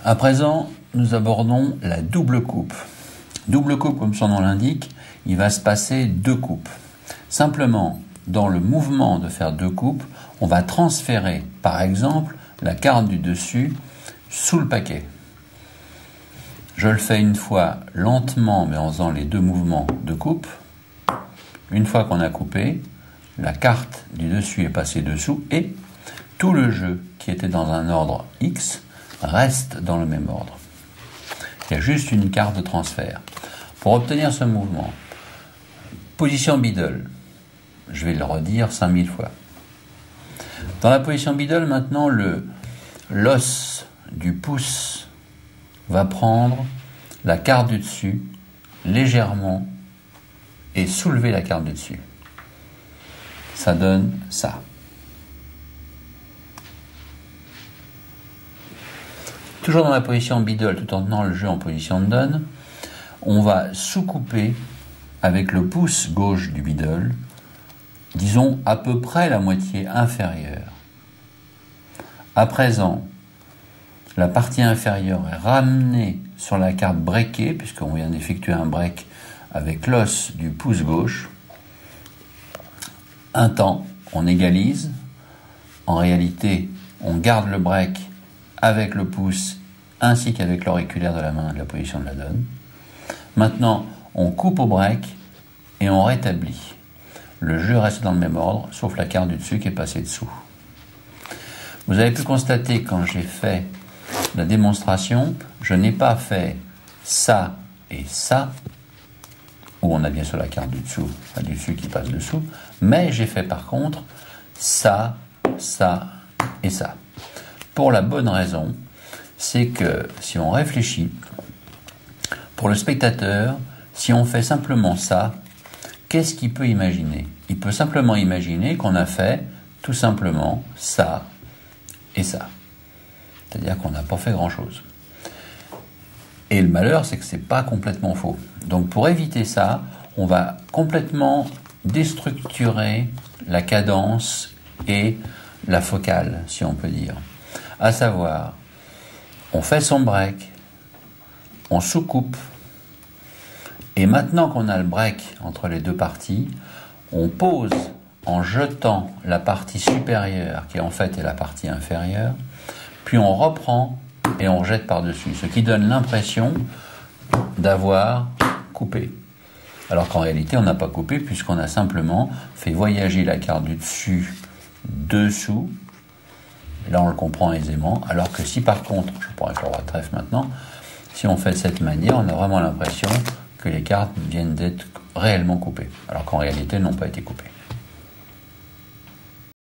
À présent, nous abordons la double coupe. Double coupe, comme son nom l'indique, il va se passer deux coupes. Simplement, dans le mouvement de faire deux coupes, on va transférer, par exemple, la carte du dessus sous le paquet. Je le fais une fois lentement, mais en faisant les deux mouvements de coupe. Une fois qu'on a coupé, la carte du dessus est passée dessous et tout le jeu qui était dans un ordre X reste dans le même ordre. Il y a juste une carte de transfert. Pour obtenir ce mouvement, position middle, je vais le redire 5000 fois. Dans la position middle, maintenant, l'os du pouce va prendre la carte du dessus légèrement et soulever la carte du dessus. Ça donne ça. Toujours dans la position middle, tout en tenant le jeu en position de donne, on va sous-couper avec le pouce gauche du middle, disons à peu près la moitié inférieure. À présent, la partie inférieure est ramenée sur la carte breakée, puisqu'on vient d'effectuer un break avec l'os du pouce gauche. Un temps, on égalise. En réalité, on garde le break avec le pouce ainsi qu'avec l'auriculaire de la main de la position de la donne. Maintenant, on coupe au break et on rétablit. Le jeu reste dans le même ordre, sauf la carte du dessus qui est passée dessous. Vous avez pu constater quand j'ai fait la démonstration, je n'ai pas fait ça et ça, où on a bien sûr la carte du dessus qui passe dessous, mais j'ai fait par contre ça, ça et ça. Pour la bonne raison, c'est que si on réfléchit, pour le spectateur, si on fait simplement ça, qu'est-ce qu'il peut imaginer? Il peut simplement imaginer qu'on a fait tout simplement ça et ça. C'est-à-dire qu'on n'a pas fait grand-chose. Et le malheur, c'est que ce n'est pas complètement faux. Donc pour éviter ça, on va complètement déstructurer la cadence et la focale, si on peut dire. À savoir, on fait son break, on sous-coupe, et maintenant qu'on a le break entre les deux parties, on pose en jetant la partie supérieure, qui en fait est la partie inférieure, puis on reprend et on rejette par-dessus, ce qui donne l'impression d'avoir coupé. Alors qu'en réalité, on n'a pas coupé puisqu'on a simplement fait voyager la carte du dessus dessous. Là, on le comprend aisément. Alors que si par contre, je prends avec le roi de trèfle maintenant, si on fait de cette manière, on a vraiment l'impression que les cartes viennent d'être réellement coupées, alors qu'en réalité, elles n'ont pas été coupées.